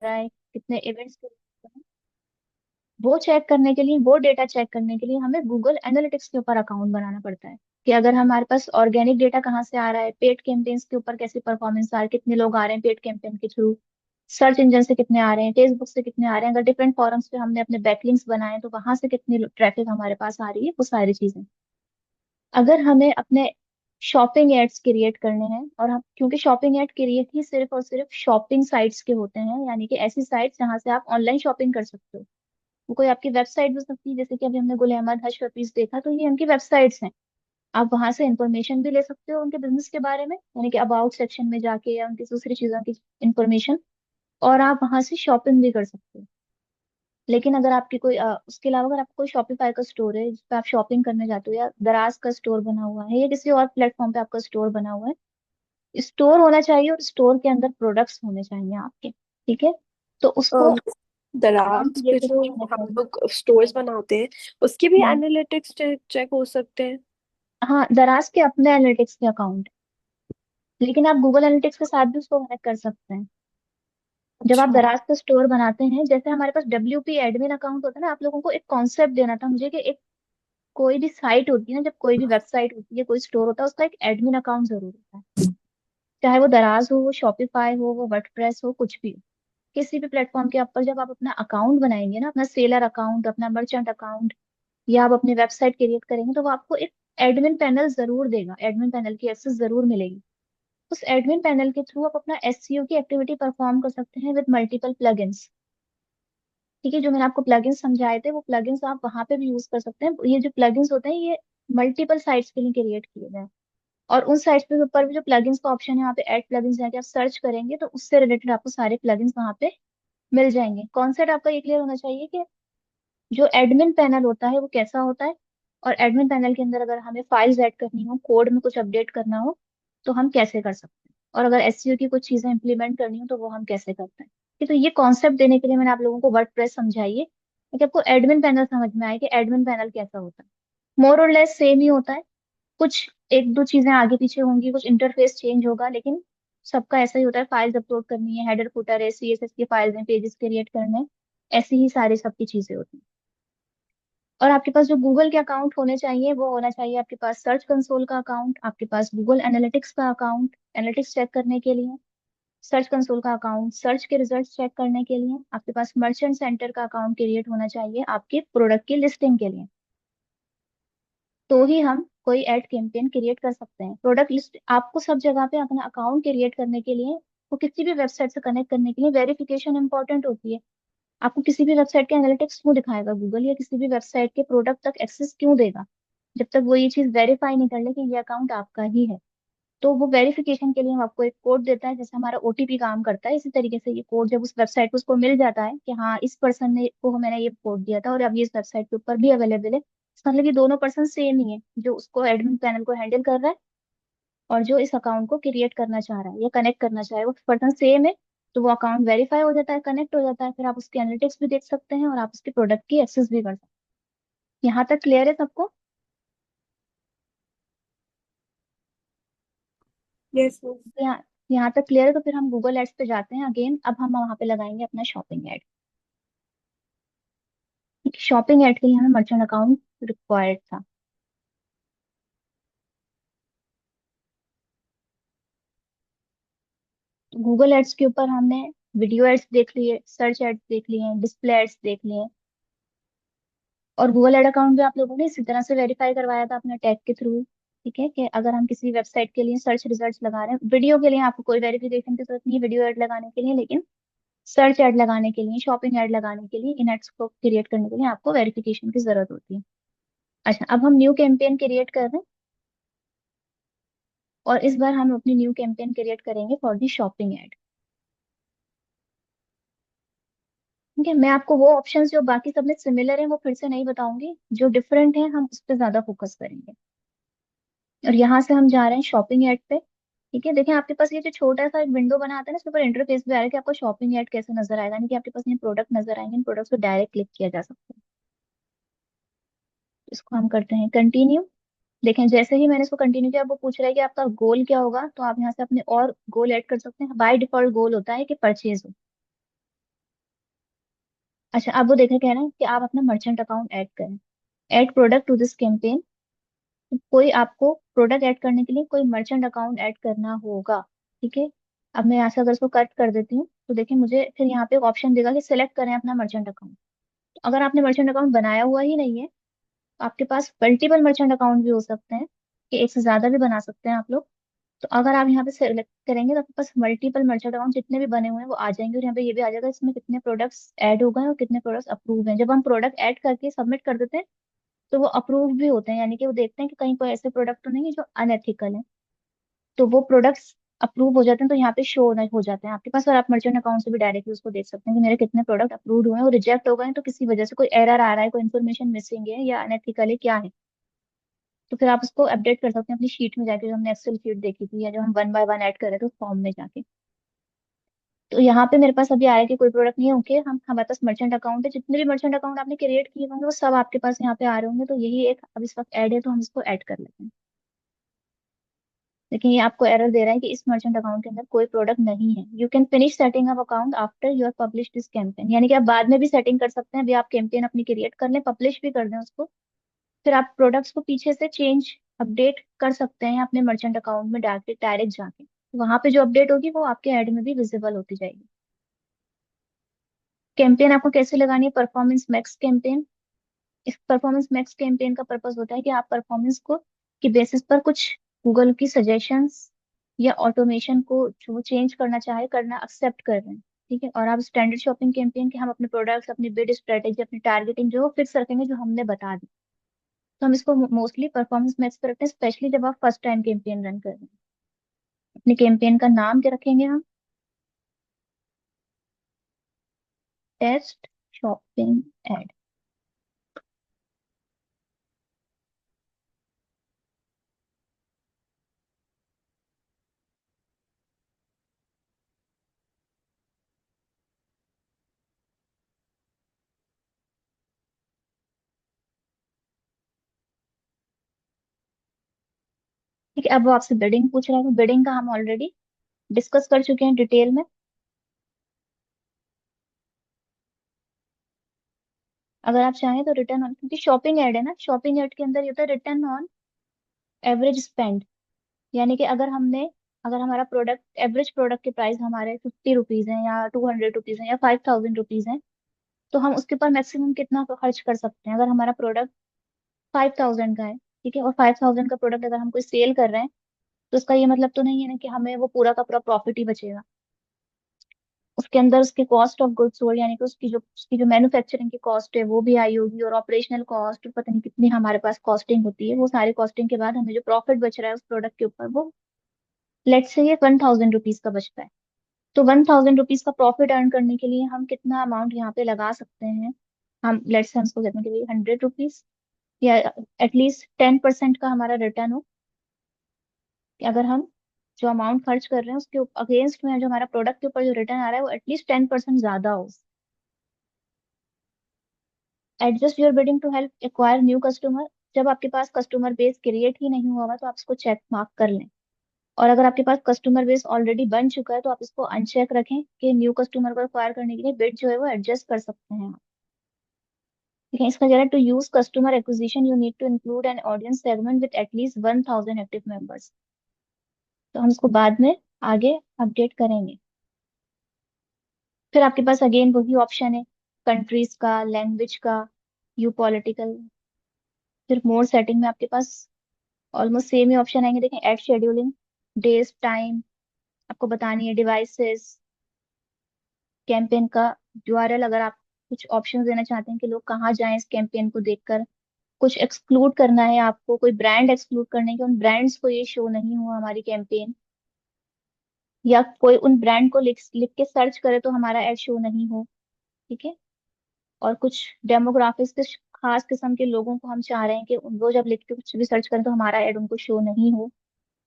रहा है, कितने इवेंट्स, वो चेक करने के लिए, वो डेटा चेक करने के लिए हमें गूगल एनालिटिक्स के ऊपर अकाउंट बनाना पड़ता है। कि अगर हमारे पास ऑर्गेनिक डेटा कहाँ से आ रहा है, पेड कैंपेन्स के ऊपर कैसी परफॉर्मेंस आ रही है, कितने लोग आ रहे हैं पेड कैंपेन के थ्रू, सर्च इंजन से कितने आ रहे हैं, फेसबुक से कितने आ रहे हैं, अगर डिफरेंट फॉरम्स पे हमने अपने बैकलिंक्स बनाए तो वहां से कितनी ट्रैफिक हमारे पास आ रही है, वो सारी चीजें। अगर हमें अपने शॉपिंग एड्स क्रिएट करने हैं, और हम क्योंकि शॉपिंग एड क्रिएट ही सिर्फ और सिर्फ शॉपिंग साइट्स के होते हैं, यानी कि ऐसी साइट्स जहां से आप ऑनलाइन शॉपिंग कर सकते हो। वो कोई आपकी वेबसाइट हो सकती है, जैसे कि अभी हमने गुल अहमद हर्ष पीस देखा, तो ये उनकी वेबसाइट्स हैं। आप वहां से इंफॉर्मेशन भी ले सकते हो उनके बिजनेस के बारे में, यानी कि अबाउट सेक्शन में जाके, या उनकी दूसरी चीजों की इंफॉर्मेशन, और आप वहां से शॉपिंग भी कर सकते हो। लेकिन अगर आपकी कोई उसके अलावा अगर आपका कोई शॉपिफाई का स्टोर है जिस पे आप शॉपिंग करने जाते हो, या दराज का स्टोर बना हुआ है, या किसी और प्लेटफॉर्म पे आपका स्टोर बना हुआ है, स्टोर होना चाहिए और स्टोर के अंदर प्रोडक्ट्स होने चाहिए आपके। ठीक है, तो उसको अकाउंट दराज पे क्रिएट जो करने हम के लोग स्टोर्स बनाते हैं, उसके भी लिए, एनालिटिक्स चेक हो सकते हैं। हाँ, दराज के अपने एनालिटिक्स के अकाउंट, लेकिन आप गूगल एनालिटिक्स के साथ भी उसको कनेक्ट कर सकते हैं। जब आप अच्छा। दराज का स्टोर बनाते हैं, जैसे हमारे पास WP एडमिन अकाउंट होता है ना, आप लोगों को एक कॉन्सेप्ट देना था मुझे, कि एक कोई भी साइट होती है ना, जब कोई भी वेबसाइट होती है, कोई स्टोर होता है, उसका एक एडमिन अकाउंट जरूर होता है। चाहे वो दराज हो, वो शॉपिफाई हो, वो वर्डप्रेस हो, कुछ भी हो। किसी भी प्लेटफॉर्म के ऊपर जब आप अपना अकाउंट बनाएंगे ना, अपना सेलर अकाउंट, अपना मर्चेंट अकाउंट, या आप अपनी वेबसाइट क्रिएट करेंगे, तो वो आपको एक एडमिन पैनल जरूर देगा, एडमिन पैनल की एक्सेस जरूर मिलेगी। उस एडमिन पैनल के थ्रू आप अपना एसईओ की एक्टिविटी परफॉर्म कर सकते हैं विद मल्टीपल प्लगइन्स। ठीक है, जो मैंने आपको प्लगइन्स समझाए थे, वो प्लगइन्स आप वहां पे भी यूज कर सकते हैं। ये जो प्लगइन्स होते हैं, ये मल्टीपल साइट्स के लिए क्रिएट किए गए हैं। और उन साइट्स पे ऊपर भी जो प्लगइन्स का ऑप्शन है, वहाँ पे ऐड प्लगइन्स जाके आप सर्च करेंगे तो उससे रिलेटेड आपको सारे प्लगइन्स वहाँ पे मिल जाएंगे। कॉन्सेप्ट आपका ये क्लियर होना चाहिए कि जो एडमिन पैनल होता है वो कैसा होता है, और एडमिन पैनल के अंदर अगर हमें फाइल्स ऐड करनी हो, कोड में कुछ अपडेट करना हो, तो हम कैसे कर सकते हैं, और अगर एसईओ की कुछ चीजें इंप्लीमेंट करनी हो तो वो हम कैसे करते हैं। ठीक है, तो ये कॉन्सेप्ट देने के लिए मैंने आप लोगों को वर्डप्रेस समझाइए, ताकि आपको एडमिन पैनल समझ में आए कि एडमिन पैनल कैसा होता है। मोर और लेस सेम ही होता है, कुछ एक दो चीजें आगे पीछे होंगी, कुछ इंटरफेस चेंज होगा, लेकिन सबका ऐसा ही होता है। फाइल्स अपलोड करनी है, हेडर फुटर है, CSS की फाइल्स हैं, पेजेस क्रिएट करने हैं, ऐसी ही सारी सबकी चीजें होती हैं। और आपके पास जो गूगल के अकाउंट होने चाहिए, वो होना चाहिए आपके पास सर्च कंसोल का अकाउंट, आपके पास गूगल एनालिटिक्स का अकाउंट, एनालिटिक्स चेक करने के लिए, सर्च कंसोल का अकाउंट, सर्च के रिजल्ट्स चेक करने के लिए, आपके पास मर्चेंट सेंटर का अकाउंट क्रिएट होना चाहिए आपके प्रोडक्ट की लिस्टिंग के लिए। तो ही हम कोई एड कैंपेन क्रिएट कर सकते हैं। प्रोडक्ट लिस्ट आपको सब जगह पे अपना अकाउंट क्रिएट करने के लिए, वो किसी भी वेबसाइट से कनेक्ट करने के लिए वेरिफिकेशन इंपॉर्टेंट होती है। आपको किसी भी वेबसाइट के एनालिटिक्स क्यों दिखाएगा गूगल, या किसी भी वेबसाइट के प्रोडक्ट तक एक्सेस क्यों देगा, जब तक वो ये चीज वेरीफाई नहीं कर ले कि ये अकाउंट आपका ही है। तो वो वेरिफिकेशन के लिए हम आपको एक कोड देता है, जैसे हमारा OTP काम करता है, इसी तरीके से ये कोड जब उस वेबसाइट पे उसको मिल जाता है कि हाँ इस पर्सन ने को मैंने ये कोड दिया था और अब ये इस वेबसाइट के ऊपर भी अवेलेबल है, इसका मतलब ये दोनों पर्सन सेम ही है, जो उसको एडमिन पैनल को हैंडल कर रहा है और जो इस अकाउंट को क्रिएट करना चाह रहा है या कनेक्ट करना चाह रहा है, वो पर्सन सेम है। तो वो अकाउंट वेरीफाई हो जाता है, कनेक्ट हो जाता है, फिर आप उसके एनालिटिक्स भी देख सकते हैं और आप उसके प्रोडक्ट की एक्सेस भी कर सकते हैं। यहाँ तक क्लियर है सबको? यस। यहाँ यहाँ तक क्लियर है, तो फिर हम गूगल एड्स पे जाते हैं अगेन। अब हम वहाँ पे लगाएंगे अपना शॉपिंग एड। शॉपिंग एड के लिए हमें मर्चेंट अकाउंट रिक्वायर्ड था। गूगल एड्स के ऊपर हमने वीडियो एड्स देख लिए, सर्च एड्स देख लिए, डिस्प्ले एड्स देख लिए, और गूगल एड अकाउंट भी आप लोगों ने इसी तरह से वेरीफाई करवाया था अपने टैग के थ्रू। ठीक है, कि अगर हम किसी वेबसाइट के लिए सर्च रिजल्ट्स लगा रहे हैं, वीडियो के लिए आपको कोई वेरिफिकेशन की जरूरत नहीं है वीडियो एड लगाने के लिए, लेकिन सर्च एड लगाने के लिए, शॉपिंग एड लगाने के लिए, इन एड्स को क्रिएट करने के लिए आपको वेरिफिकेशन की जरूरत होती है। अच्छा, अब हम न्यू कैंपेन क्रिएट कर रहे हैं, और इस बार हम अपनी न्यू कैंपेन क्रिएट करेंगे फॉर दी शॉपिंग एड। ठीक है, मैं आपको वो ऑप्शंस जो बाकी सब में सिमिलर है वो फिर से नहीं बताऊंगी, जो डिफरेंट है हम उस पर ज्यादा फोकस करेंगे। और यहाँ से हम जा रहे हैं शॉपिंग एड पे। ठीक है, देखें आपके पास ये जो छोटा सा एक विंडो बना आता है ना, इसके ऊपर इंटरफेस भी आ रहा है कि आपको शॉपिंग एड कैसे नजर आएगा, यानी कि आपके पास ये प्रोडक्ट नजर आएंगे, इन प्रोडक्ट्स को डायरेक्ट क्लिक किया जा सकता है। इसको हम करते हैं कंटिन्यू। देखें जैसे ही मैंने इसको कंटिन्यू किया, अब वो पूछ रहा है कि आपका गोल क्या होगा, तो आप यहाँ से अपने और गोल ऐड कर सकते हैं। बाय डिफॉल्ट गोल होता है कि परचेज हो। अच्छा, अब वो देखा कह रहे हैं कि आप अपना मर्चेंट अकाउंट ऐड करें। Add product to this campaign. कोई आपको प्रोडक्ट ऐड करने के लिए कोई मर्चेंट अकाउंट ऐड करना होगा। ठीक है। अब मैं यहाँ से अगर इसको कट कर देती हूँ तो देखिए मुझे फिर यहाँ पे एक ऑप्शन देगा कि सिलेक्ट करें अपना मर्चेंट अकाउंट। अगर आपने मर्चेंट अकाउंट बनाया हुआ ही नहीं है, आपके पास मल्टीपल मर्चेंट अकाउंट भी हो सकते हैं, कि एक से ज्यादा भी बना सकते हैं आप लोग। तो अगर आप यहाँ पे सेलेक्ट करेंगे तो आपके पास मल्टीपल मर्चेंट अकाउंट जितने भी बने हुए हैं वो आ जाएंगे, और यहाँ पे ये भी आ जाएगा इसमें कितने प्रोडक्ट्स ऐड हो गए हैं और कितने प्रोडक्ट्स अप्रूव हैं। जब हम प्रोडक्ट ऐड करके सबमिट कर देते हैं तो वो अप्रूव भी होते हैं, यानी कि वो देखते हैं कि कहीं कोई ऐसे प्रोडक्ट तो नहीं है जो अनएथिकल है। तो वो प्रोडक्ट्स अप्रूव हो जाते हैं तो यहाँ पे शो हो जाते हैं आपके पास, और आप मर्चेंट अकाउंट से भी डायरेक्टली उसको देख सकते हैं कि मेरे कितने प्रोडक्ट अप्रूव हुए हैं और रिजेक्ट हो गए हैं, तो किसी वजह से कोई एरर आ रहा है, कोई इन्फॉर्मेशन मिसिंग है या अनएथिकल है क्या है। तो फिर आप उसको अपडेट कर सकते हैं अपनी शीट में जाके, जो हमने एक्सेल शीट देखी थी या जो हम वन बाय वन ऐड कर रहे थे उस फॉर्म में जाके। तो यहाँ पे मेरे पास अभी आ रहा है कि कोई प्रोडक्ट नहीं है, ओके। हम हमारे पास मर्चेंट अकाउंट है, जितने भी मर्चेंट अकाउंट आपने क्रिएट किए होंगे वो सब आपके पास यहाँ पे आ रहे होंगे, तो यही एक अब इस वक्त ऐड है तो हम इसको ऐड कर लेते हैं। लेकिन ये आपको एरर दे रहा है कि इस मर्चेंट अकाउंट के अंदर कोई प्रोडक्ट नहीं है। You can finish setting up account after you are publish this campaign, यानी कि आप बाद में भी सेटिंग कर सकते हैं। अभी आप कैंपेन अपनी क्रिएट कर लें, पब्लिश भी कर दें उसको, फिर आप प्रोडक्ट्स को पीछे से चेंज अपडेट कर सकते हैं अपने मर्चेंट अकाउंट में डायरेक्ट डायरेक्ट जाके। वहां पे जो अपडेट होगी वो आपके ऐड में भी विजिबल होती जाएगी। कैंपेन आपको कैसे लगानी है? Performance max campaign. इस परफॉर्मेंस मैक्स कैंपेन का पर्पस होता है कि आप परफॉर्मेंस को की बेसिस पर कुछ गूगल की सजेशंस या ऑटोमेशन को जो चेंज करना चाहे करना एक्सेप्ट कर रहे हैं। ठीक है। और आप स्टैंडर्ड शॉपिंग कैंपेन के हम अपने प्रोडक्ट्स, अपनी बिड स्ट्रेटेजी, अपनी टारगेटिंग जो फिक्स रखेंगे जो हमने बता दी। तो हम इसको मोस्टली परफॉर्मेंस मैक्स पे रखते हैं, स्पेशली जब आप फर्स्ट टाइम कैंपेन रन कर रहे हैं। अपने कैंपेन का नाम क्या रखेंगे हम? Test shopping ad. ठीक है। अब वो आपसे बिडिंग पूछ रहा है, बिडिंग का हम ऑलरेडी डिस्कस कर चुके हैं डिटेल में। अगर आप चाहें तो रिटर्न ऑन, क्योंकि शॉपिंग एड है ना, शॉपिंग एड के अंदर ये होता है रिटर्न ऑन एवरेज स्पेंड। यानी कि अगर हमारा प्रोडक्ट एवरेज प्रोडक्ट के प्राइस हमारे 50 रुपीज हैं या 200 रुपीज हैं या 5000 रुपीज हैं, तो हम उसके ऊपर मैक्सिमम कितना खर्च कर सकते हैं। अगर हमारा प्रोडक्ट 5000 का है, ठीक है, और 5000 का प्रोडक्ट अगर हम कोई सेल कर रहे हैं, तो इसका ये मतलब तो नहीं है ना कि हमें वो पूरा का पूरा प्रॉफिट ही बचेगा। उसके अंदर उसके कॉस्ट ऑफ गुड्स सोल्ड, यानी कि उसकी जो मैन्युफैक्चरिंग की कॉस्ट है वो भी आई होगी, और ऑपरेशनल कॉस्ट पता नहीं कितनी हमारे पास कॉस्टिंग होती है, वो सारी कॉस्टिंग के बाद हमें जो प्रॉफिट बच रहा है उस प्रोडक्ट के ऊपर, वो लेट्स से ये 1000 रुपीज का बचता है। तो 1000 रुपीज का प्रॉफिट अर्न करने के लिए हम कितना अमाउंट यहाँ पे लगा सकते हैं? हम लेट्स से हम इसको कहते हैं कि भाई 100 रुपीज, या एटलीस्ट 10% का हमारा रिटर्न हो। कि अगर हम जो अमाउंट खर्च कर रहे हैं उसके अगेंस्ट में जो हमारा प्रोडक्ट के ऊपर जो रिटर्न आ रहा है वो एटलीस्ट 10% ज्यादा हो। Adjust your bidding to help acquire new customer. जब आपके पास कस्टमर बेस क्रिएट ही नहीं हुआ हुआ तो आप इसको चेक मार्क कर लें। और अगर आपके पास कस्टमर बेस ऑलरेडी बन चुका है तो आप इसको अनचेक रखें कि न्यू कस्टमर को एक्वायर करने के लिए बिड जो है वो एडजस्ट कर सकते हैं आप। ठीक है। इसका जरा, to use customer acquisition you need to include an audience segment with at least 1000 active members. तो हम इसको बाद में आगे अपडेट करेंगे। फिर आपके पास अगेन वही ऑप्शन है, कंट्रीज का, लैंग्वेज का, यू पॉलिटिकल। फिर मोर सेटिंग में आपके पास ऑलमोस्ट सेम ही ऑप्शन आएंगे। देखें, एड शेड्यूलिंग, डेज टाइम आपको बतानी है, डिवाइसेस, कैंपेन का यूआरएल। अगर आप कुछ ऑप्शन देना चाहते हैं कि लोग कहाँ जाएं इस कैंपेन को देखकर, कुछ एक्सक्लूड करना है आपको, कोई ब्रांड एक्सक्लूड करने के, उन ब्रांड्स को ये शो नहीं हुआ हमारी कैंपेन, या कोई उन ब्रांड को लिख लिख के सर्च करे तो हमारा एड शो नहीं हो। ठीक है। और कुछ डेमोग्राफिक्स के खास किस्म के लोगों को हम चाह रहे हैं कि वो जब लिख के कुछ भी सर्च करें तो हमारा एड उनको शो नहीं हो।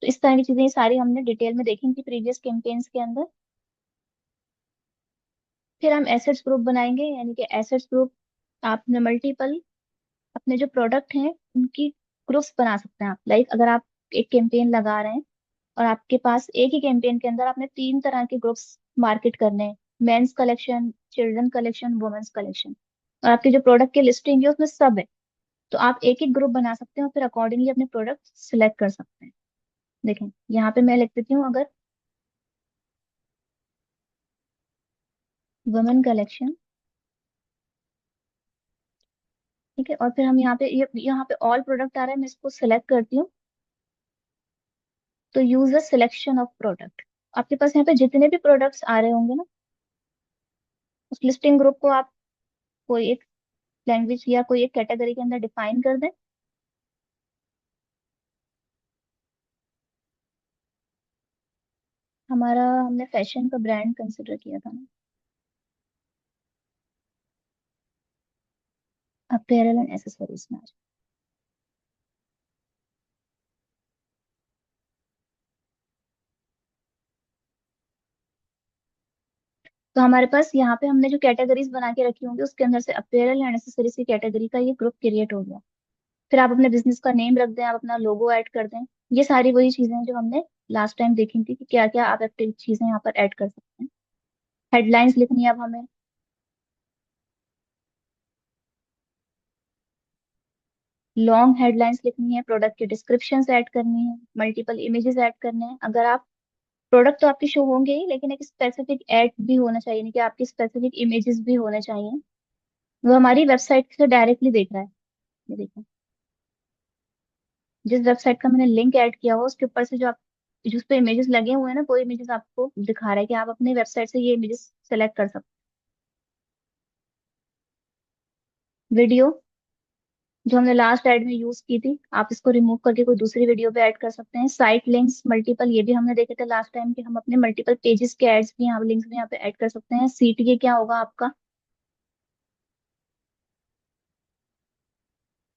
तो इस तरह की चीजें ये सारी हमने डिटेल में देखी थी प्रीवियस कैंपेन्स के अंदर। फिर हम एसेट्स ग्रुप बनाएंगे, यानी कि एसेट्स ग्रुप आपने मल्टीपल अपने जो प्रोडक्ट हैं उनकी ग्रुप्स बना सकते हैं आप। लाइक अगर आप एक कैंपेन लगा रहे हैं और आपके पास एक ही कैंपेन के अंदर आपने 3 तरह के ग्रुप्स मार्केट करने हैं, men's collection, children collection, women's collection, और आपके जो प्रोडक्ट की लिस्टिंग है उसमें सब है। तो आप एक एक ग्रुप बना सकते हैं और फिर अकॉर्डिंगली अपने प्रोडक्ट सिलेक्ट कर सकते हैं। देखें यहाँ पे मैं लिख देती हूँ, अगर वुमेन कलेक्शन, ठीक है, और फिर हम यहाँ पे यहाँ पे ऑल प्रोडक्ट आ रहा है, मैं इसको सिलेक्ट करती हूँ। तो use a selection of product, आपके पास यहाँ पे जितने भी प्रोडक्ट्स आ रहे होंगे ना, उस लिस्टिंग ग्रुप को आप कोई एक लैंग्वेज या कोई एक कैटेगरी के अंदर डिफाइन कर दें। हमारा, हमने फैशन का ब्रांड कंसिडर किया था ना, अपैरल एंड एसेसरीज में आ जाए। तो हमारे पास यहाँ पे हमने जो कैटेगरीज बना के रखी होंगी उसके अंदर से अपैरल एंड एसेसरीज की कैटेगरी का ये ग्रुप क्रिएट हो गया। फिर आप अपने बिजनेस का नेम रख दें, आप अपना लोगो ऐड कर दें। ये सारी वही चीजें हैं जो हमने लास्ट टाइम देखी थी कि क्या क्या आप एक्टिव चीजें यहाँ पर ऐड कर सकते हैं। हेडलाइंस लिखनी है अब हमें, लॉन्ग हेडलाइंस लिखनी है, प्रोडक्ट के डिस्क्रिप्शंस ऐड करनी है, मल्टीपल इमेजेस ऐड करने हैं। अगर आप, प्रोडक्ट तो आपके शो होंगे ही, लेकिन एक स्पेसिफिक ऐड भी होना चाहिए, यानी कि आपके स्पेसिफिक इमेजेस भी होने चाहिए। वो हमारी वेबसाइट से डायरेक्टली देख रहा है। ये देखो, जिस वेबसाइट का मैंने लिंक ऐड किया हुआ उसके ऊपर से जो आप, जिस पे इमेजेस लगे हुए हैं ना, वो इमेजेस आपको दिखा रहा है कि आप अपने वेबसाइट से ये इमेजेस सेलेक्ट कर सकते हैं। वीडियो, जो हमने लास्ट ऐड में यूज की थी, आप इसको रिमूव करके कोई दूसरी वीडियो पे ऐड कर सकते हैं। साइट लिंक्स मल्टीपल, ये भी हमने देखे थे लास्ट टाइम कि हम अपने मल्टीपल पेजेस के एड्स भी यहाँ, लिंक्स भी यहाँ पे ऐड कर सकते हैं। सीटीए क्या होगा आपका,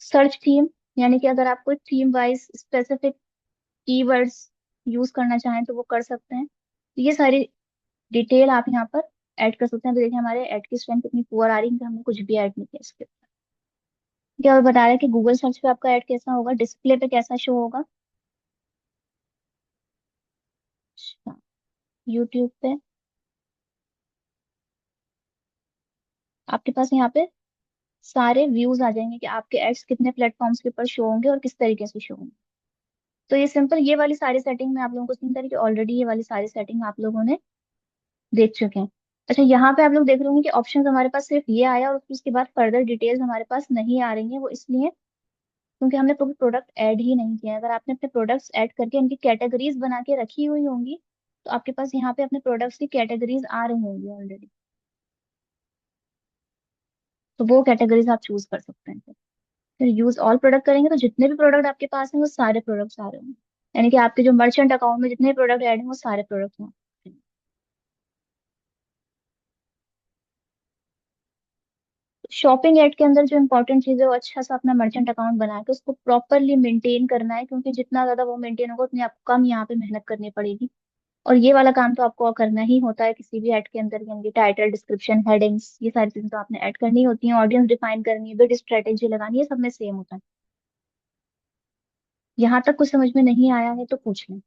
सर्च थीम, यानी कि अगर आप कोई theme wise specific keywords use करना चाहें तो वो कर सकते हैं। तो ये सारी डिटेल आप यहाँ पर ऐड कर सकते हैं। तो देखिए हमारे ऐड की स्ट्रेंथ कितनी पुअर आ रही है कि हमने कुछ भी ऐड नहीं किया इसके ऊपर। क्या वो बता रहा है कि गूगल सर्च पे आपका ऐड कैसा होगा, डिस्प्ले पे कैसा शो होगा। अच्छा, यूट्यूब पे आपके पास यहाँ पे सारे व्यूज आ जाएंगे कि आपके एड्स कितने प्लेटफॉर्म्स के ऊपर शो होंगे और किस तरीके से शो होंगे। तो ये सिंपल, ये वाली सारी सेटिंग मैं आप लोगों को सिंपल तरीके, ऑलरेडी ये वाली सारी सेटिंग आप लोगों ने देख चुके हैं। अच्छा, यहाँ पे आप लोग देख रहे होंगे कि ऑप्शन हमारे पास सिर्फ ये आया और फिर उसके बाद फर्दर डिटेल्स हमारे पास नहीं आ रही है। वो इसलिए क्योंकि हमने कोई प्रोडक्ट ऐड ही नहीं किया है। अगर आपने अपने प्रोडक्ट्स ऐड करके उनकी कैटेगरीज बना के रखी हुई होंगी तो आपके पास यहाँ पे अपने प्रोडक्ट्स की कैटेगरीज आ रही होंगी ऑलरेडी। तो वो कैटेगरीज आप चूज कर सकते हैं। फिर यूज ऑल प्रोडक्ट करेंगे तो जितने भी प्रोडक्ट आपके पास हैं वो सारे प्रोडक्ट्स आ रहे होंगे, यानी कि आपके जो मर्चेंट अकाउंट में जितने प्रोडक्ट ऐड हैं वो सारे प्रोडक्ट्स हैं। शॉपिंग ऐड के अंदर जो इंपॉर्टेंट चीज है वो अच्छा सा अपना मर्चेंट अकाउंट बना के उसको प्रॉपरली मेंटेन करना है, क्योंकि जितना ज्यादा वो मेंटेन होगा उतनी आपको कम यहाँ पे मेहनत करनी पड़ेगी। और ये वाला काम तो आपको करना ही होता है किसी भी ऐड के अंदर, यानी कि टाइटल, डिस्क्रिप्शन, हेडिंग्स, ये सारी चीजें तो आपने ऐड करनी होती हैं। ऑडियंस डिफाइन करनी है, बिड स्ट्रेटेजी लगानी है, सब में सेम होता है। यहाँ तक कुछ समझ में नहीं आया है तो पूछ लें,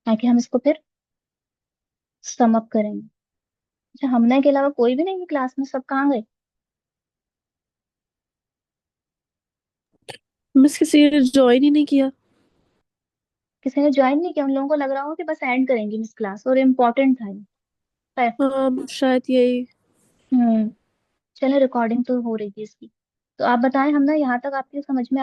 ताकि हम इसको फिर सम अप करेंगे। अच्छा, हमने के अलावा कोई भी नहीं है क्लास में, सब कहाँ गए। मिस किसी ने ज्वाइन ही नहीं किया। किसी ने ज्वाइन नहीं किया, उन लोगों को लग रहा हो कि बस एंड करेंगे मिस क्लास, और इम्पोर्टेंट था ये। खैर, हाँ शायद यही। हम्म, चलो रिकॉर्डिंग तो हो रही थी इसकी। तो आप बताएं, हम ना यहाँ तक आपकी समझ में